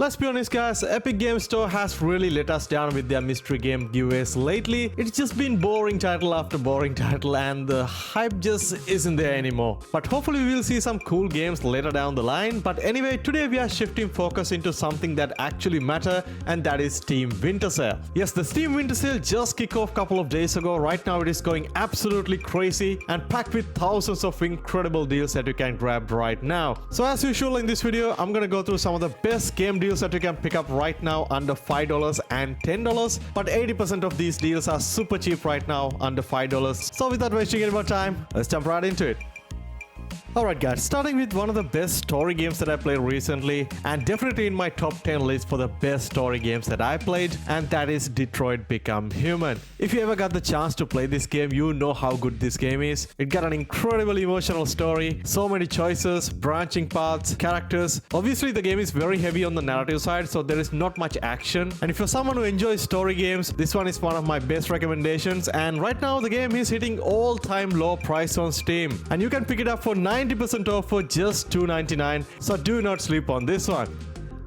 Let's be honest guys, Epic Games Store has really let us down with their mystery game giveaways lately. It's just been boring title after boring title and the hype just isn't there anymore. But hopefully we will see some cool games later down the line. But anyway, today we are shifting focus into something that actually matter, and that is Steam Winter Sale. Yes, the Steam Winter Sale just kicked off a couple of days ago. Right now it is going absolutely crazy and packed with thousands of incredible deals that you can grab right now. So as usual in this video, I'm gonna go through some of the best game deals that you can pick up right now under $5 and $10, but 80% of these deals are super cheap right now under $5. So without wasting any more time, let's jump right into it. Alright guys, starting with one of the best story games that I played recently, and definitely in my top 10 list for the best story games that I played, and that is Detroit Become Human. If you ever got the chance to play this game, you know how good this game is. It got an incredible emotional story, so many choices, branching paths, characters. Obviously the game is very heavy on the narrative side, so there is not much action, and if you're someone who enjoys story games, this one is one of my best recommendations. And right now the game is hitting all-time low price on Steam, and you can pick it up for 90% off for just $2.99, so do not sleep on this one.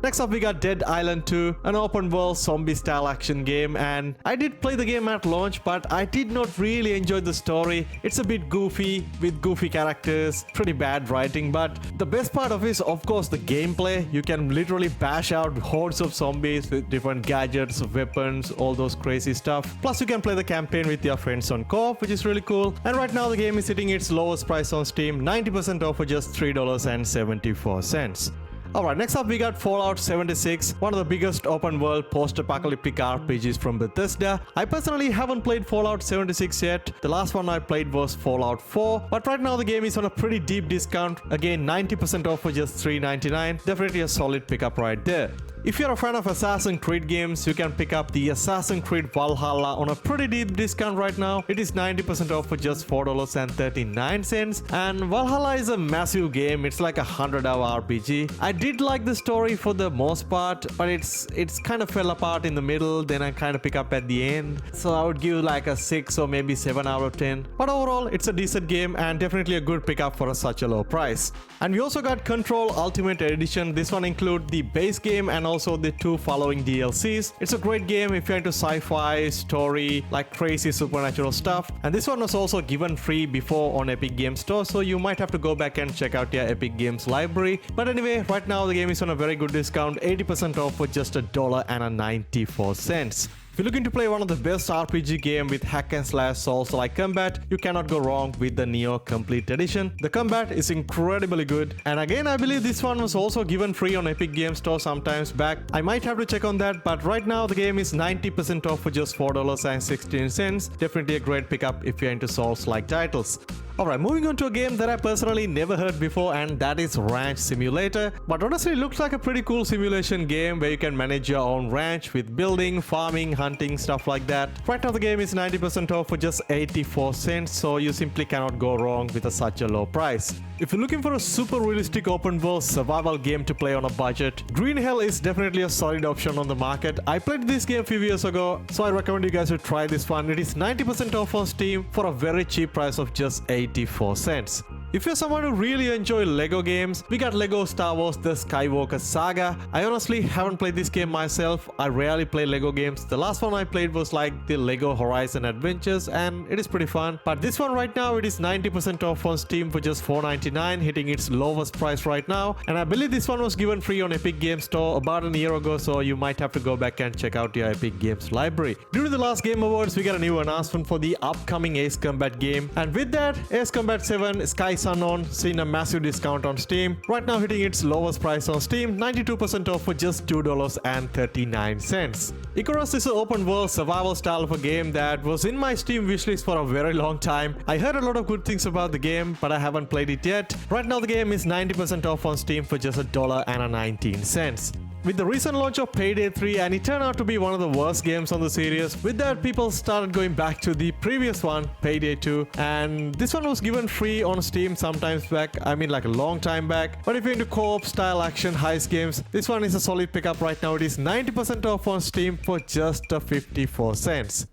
Next up we got Dead Island 2, an open world zombie style action game, and I did play the game at launch, but I did not really enjoy the story. It's a bit goofy with goofy characters, pretty bad writing, but the best part of it is of course the gameplay. You can literally bash out hordes of zombies with different gadgets, weapons, all those crazy stuff. Plus you can play the campaign with your friends on co-op, which is really cool. And right now the game is hitting its lowest price on Steam, 90% off for just $3.74. Alright, next up we got Fallout 76, one of the biggest open world post-apocalyptic RPGs from Bethesda. I personally haven't played Fallout 76 yet. The last one I played was Fallout 4, but right now the game is on a pretty deep discount. Again, 90% off for just $3.99. Definitely a solid pickup right there. If you're a fan of Assassin's Creed games, you can pick up the Assassin's Creed Valhalla on a pretty deep discount right now. It is 90% off for just $4.39, and Valhalla is a massive game. It's like a 100-hour RPG. I did like the story for the most part, but it's kind of fell apart in the middle, then I kind of pick up at the end. So I would give like a 6 or maybe 7 out of 10. But overall, it's a decent game and definitely a good pickup for such a low price. And we also got Control Ultimate Edition. This one includes the base game and also the 2 following DLCs. It's a great game if you're into sci-fi, story, like crazy supernatural stuff. And this one was also given free before on Epic Games Store, so you might have to go back and check out your Epic Games library. But anyway, right now the game is on a very good discount, 80% off for just $1.94. If you're looking to play one of the best RPG game with hack and slash Souls-like combat, you cannot go wrong with the Neo Complete Edition. The combat is incredibly good, and again I believe this one was also given free on Epic Games Store sometimes back. I might have to check on that, but right now the game is 90% off for just $4.16. Definitely a great pickup if you're into Souls-like titles. Alright, moving on to a game that I personally never heard before, and that is Ranch Simulator. But honestly it looks like a pretty cool simulation game where you can manage your own ranch with building, farming, hunting, stuff like that. Right now the game is 90% off for just 84 cents, so you simply cannot go wrong with such a low price. If you're looking for a super realistic open world survival game to play on a budget, Green Hell is definitely a solid option on the market. I played this game a few years ago, so I recommend you guys to try this one. It is 90% off on Steam for a very cheap price of just 84 cents. If you're someone who really enjoy Lego games, we got Lego Star Wars The Skywalker Saga. I honestly haven't played this game myself. I rarely play Lego games. The last one I played was like the Lego Horizon Adventures, and it is pretty fun. But this one right now, it is 90% off on Steam for just $4.99, hitting its lowest price right now. And I believe this one was given free on Epic Games Store about a year ago, so you might have to go back and check out your Epic Games library. During the last Game Awards, we got a new announcement for the upcoming Ace Combat game. And with that, Ace Combat 7 Skies Unknown seen a massive discount on Steam. Right now hitting its lowest price on Steam, 92% off for just $2.39. Icarus is an open world survival style of a game that was in my Steam wishlist for a very long time. I heard a lot of good things about the game, but I haven't played it yet. Right now the game is 90% off on Steam for just $1.19. With the recent launch of Payday 3, and it turned out to be one of the worst games on the series, with that people started going back to the previous one, Payday 2, and this one was given free on Steam sometimes back, I mean like a long time back. But if you're into co-op style action heist games, this one is a solid pickup right now. It is 90% off on Steam for just 54 cents.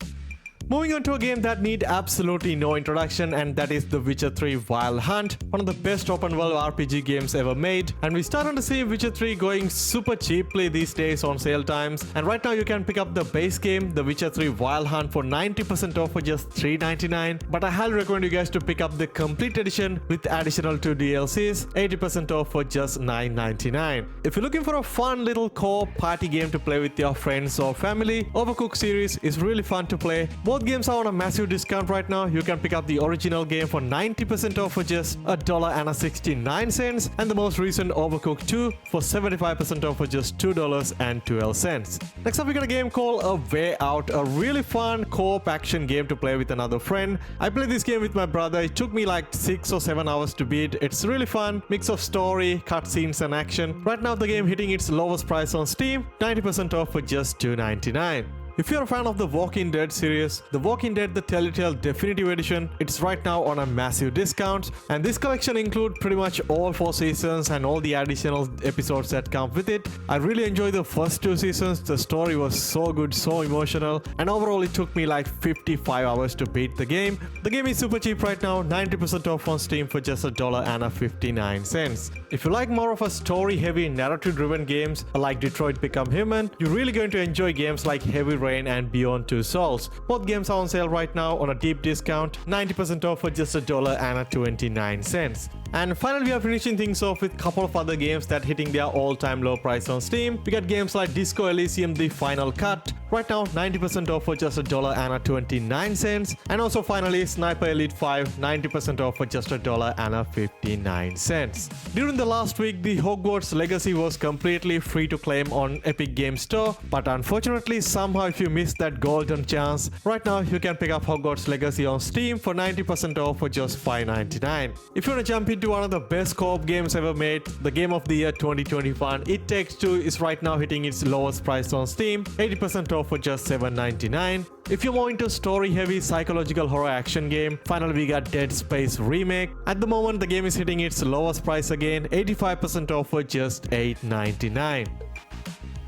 Moving on to a game that need absolutely no introduction, and that is The Witcher 3 Wild Hunt, one of the best open world RPG games ever made. And we started to see Witcher 3 going super cheaply these days on sale times, and right now you can pick up the base game The Witcher 3 Wild Hunt for 90% off for just $3.99. But I highly recommend you guys to pick up the complete edition with additional 2 DLCs, 80% off for just $9.99. If you're looking for a fun little co-op party game to play with your friends or family, Overcooked series is really fun to play. Both games are on a massive discount right now. You can pick up the original game for 90% off for just $1.69, and the most recent Overcooked 2 for 75% off for just $2.12. Next up, we got a game called A Way Out, a really fun co-op action game to play with another friend. I played this game with my brother. It took me like 6 or 7 hours to beat. It's really fun, mix of story, cutscenes and action. Right now the game hitting its lowest price on Steam, 90% off for just $2.99. If you're a fan of the Walking Dead series, The Walking Dead The Telltale Definitive Edition, it's right now on a massive discount, and this collection includes pretty much all 4 seasons and all the additional episodes that come with it. I really enjoyed the first 2 seasons. The story was so good, so emotional, and overall it took me like 55 hours to beat the game. The game is super cheap right now, 90% off on Steam for just $1.59. If you like more of a story-heavy, narrative-driven games like Detroit Become Human, you're really going to enjoy games like Heavy Rain and Beyond Two Souls. Both games are on sale right now on a deep discount, 90% off for just $1.29. And finally, we are finishing things off with a couple of other games that hitting their all-time low price on Steam. We got games like Disco Elysium The Final Cut, right now 90% off for just $1.29. And also finally Sniper Elite 5, 90% off for just $1.59. During the last week, the Hogwarts Legacy was completely free to claim on Epic Games Store, but unfortunately somehow if you missed that golden chance, right now you can pick up Hogwarts Legacy on Steam for 90% off for just $5.99. If you want to jump into one of the best co-op games ever made, the game of the year 2021, It Takes Two is right now hitting its lowest price on Steam, 80% off for just $7.99. If you're more into story-heavy psychological horror action game, finally we got Dead Space Remake. At the moment the game is hitting its lowest price again, 85% off for just $8.99.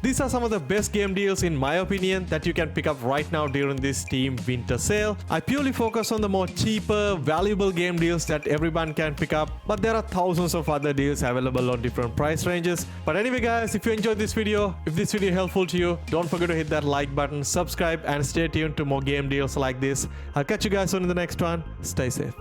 These are some of the best game deals in my opinion that you can pick up right now during this Steam winter sale. I purely focus on the more cheaper, valuable game deals that everyone can pick up, but there are thousands of other deals available on different price ranges. But anyway guys, if you enjoyed this video, if this video helpful to you, don't forget to hit that like button, subscribe and stay tuned to more game deals like this. I'll catch you guys soon in the next one. Stay safe.